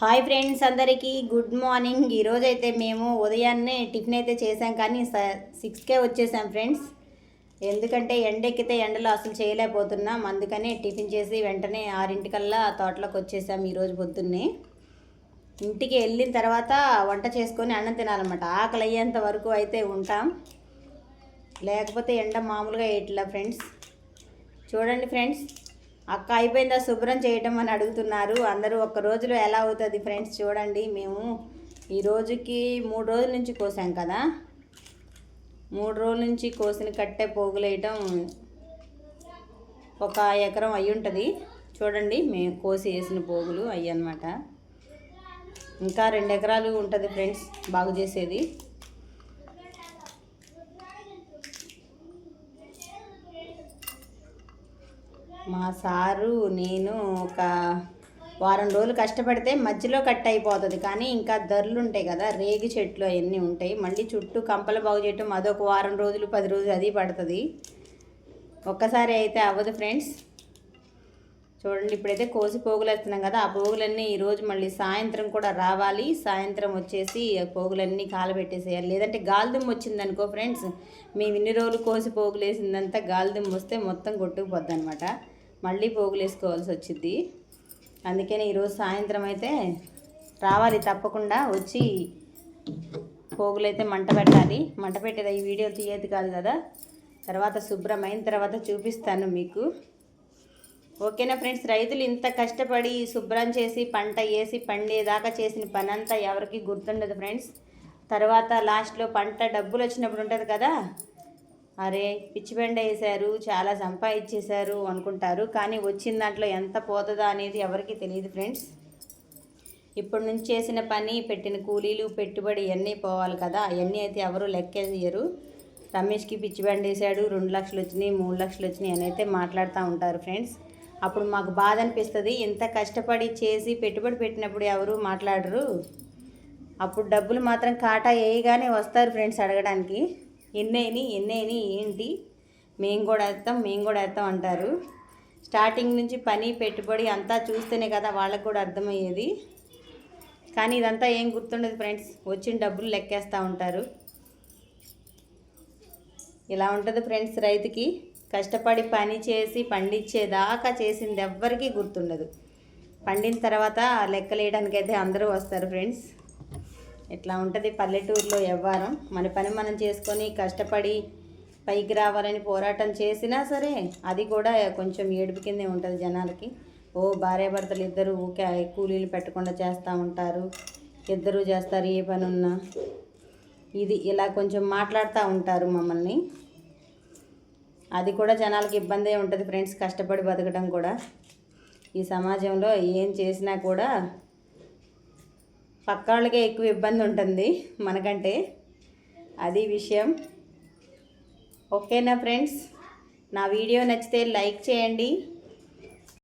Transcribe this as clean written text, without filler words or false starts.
Hi friends, అందరికీ good morning. ఈరోజైతే మేము ఉదయాన్నే టిఫిన్ అయితే చేసాం, కానీ 6కే వచ్చేసాం ఫ్రెండ్స్. ఎందుకంటే ఎండెక్కితే ఎండలో అసలు చేయలేకపోతున్నాం. అందుకని టిఫిన్ చేసి వెంటనే 6 తోటలోకి వచ్చేసాం ఈరోజు పొద్దున్నే. ఇంటికి వెళ్ళిన తర్వాత వంట చేసుకొని అన్నం తినాలన్నమాట. ఆకలి అయ్యేంత వరకు అయితే ఉంటాం, లేకపోతే ఎండ మామూలుగా ఇట్లా ఫ్రెండ్స్. చూడండి ఫ్రెండ్స్, అక్క అయిపోయిందా శుభ్రం చేయటం అని అడుగుతున్నారు అందరూ. ఒక్క రోజులో ఎలా అవుతుంది ఫ్రెండ్స్? చూడండి, మేము ఈ రోజుకి 3 రోజుల నుంచి కోసాం కదా. 3 రోజుల నుంచి కోసిన కట్టే పోగులేయటం 1 ఎకరం అయి ఉంటుంది. చూడండి, మేము కోసి వేసిన పోగులు అయ్యి అన్నమాట. ఇంకా 2 ఎకరాలు ఉంటుంది ఫ్రెండ్స్ బాగు చేసేది. మా సారు నేను ఒక వారం రోజులు కష్టపడితే మధ్యలో కట్ అయిపోతుంది, కానీ ఇంకా ధరలు ఉంటాయి కదా, రేగి చెట్లు అవన్నీ ఉంటాయి. మళ్ళీ చుట్టూ కంపలు బాగు చేయటం అదొక వారం రోజులు 10 రోజులు అది పడుతుంది. ఒక్కసారి అయితే అవ్వదు ఫ్రెండ్స్. చూడండి, ఇప్పుడైతే కోసి పోగులు వేస్తున్నాం కదా. ఆ పోగులన్నీ ఈరోజు మళ్ళీ సాయంత్రం కూడా రావాలి. సాయంత్రం వచ్చేసి పోగులన్నీ కాలబెట్టేసేయాలి. లేదంటే గాలిదుమ్ము వచ్చిందనుకో ఫ్రెండ్స్, మేము ఇన్ని రోజులు కోసి పోగులు వేసిందంతా గాలిదుమ్ము వస్తే మొత్తం కొట్టుకుపోద్ది అనమాట. మళ్ళీ పోగులు వేసుకోవాల్సి వచ్చింది. అందుకని ఈరోజు సాయంత్రం అయితే రావాలి, తప్పకుండా వచ్చి పోగులు అయితే మంట పెట్టాలి. మంట పెట్టేది ఈ వీడియో తీయేది కాదు కదా, తర్వాత శుభ్రమైన తర్వాత చూపిస్తాను మీకు. ఓకేనా ఫ్రెండ్స్? రైతులు ఇంత కష్టపడి శుభ్రం చేసి పంట వేసి పండేదాకా చేసిన పని అంతా ఎవరికి గుర్తుండదు ఫ్రెండ్స్. తర్వాత లాస్ట్లో పంట డబ్బులు వచ్చినప్పుడు ఉంటుంది కదా, అరే పిచ్చి బెండ వేశారు, చాలా సంపాదించేశారు అనుకుంటారు. కానీ వచ్చిన దాంట్లో ఎంత పోతుందో అనేది ఎవరికి తెలియదు ఫ్రెండ్స్. ఇప్పటి నుంచి చేసిన పని, పెట్టిన కూలీలు, పెట్టుబడి ఇవన్నీ పోవాలి కదా. అవన్నీ అయితే ఎవరు లెక్కేయరు. రమేష్కి పిచ్చి బెండ వేసాడు, 2 లక్షలు వచ్చినాయి, 3 లక్షలు వచ్చినాయి అని అయితే మాట్లాడుతూ ఉంటారు ఫ్రెండ్స్. అప్పుడు మాకు బాధ అనిపిస్తుంది. ఇంత కష్టపడి చేసి పెట్టుబడి పెట్టినప్పుడు ఎవరు మాట్లాడరు. అప్పుడు డబ్బులు మాత్రం కాటా వేయగానే వస్తారు ఫ్రెండ్స్ అడగడానికి. ఎన్నైని ఏంటి, మేము కూడా వేస్తాం అంటారు. స్టార్టింగ్ నుంచి పని పెట్టుబడి అంతా చూస్తేనే కదా వాళ్ళకు కూడా అర్థమయ్యేది. కానీ ఇదంతా ఏం గుర్తుండదు ఫ్రెండ్స్. వచ్చిన డబ్బులు లెక్కేస్తూ ఉంటారు. ఇలా ఉంటుంది ఫ్రెండ్స్ రైతుకి. కష్టపడి పని చేసి పండించేదాకా చేసింది ఎవ్వరికీ గుర్తుండదు. పండిన తర్వాత లెక్కలేయడానికి అయితే అందరూ వస్తారు ఫ్రెండ్స్. ఇట్లా ఉంటుంది పల్లెటూరులో వ్యవహారం. మన పని మనం చేసుకొని కష్టపడి పైకి రావాలని పోరాటం చేసినా సరే అది కూడా కొంచెం ఏడుపు కిందే ఉంటుంది జనాలకి. భార్యాభర్తలు ఇద్దరు ఊకే కూలీలు పెట్టకుండా చేస్తూ ఉంటారు, ఇద్దరు చేస్తారు ఏ పని ఉన్నా. ఇది ఇలా కొంచెం మాట్లాడుతూ ఉంటారు మమ్మల్ని. అది కూడా జనాలకి ఇబ్బందే ఉంటుంది ఫ్రెండ్స్, కష్టపడి బతకడం కూడా. ఈ సమాజంలో ఏం చేసినా కూడా పక్క వాళ్ళకే ఎక్కువ ఇబ్బంది ఉంటుంది మనకంటే, అది విషయం. ఓకేనా ఫ్రెండ్స్? నా వీడియో నచ్చితే లైక్ చేయండి,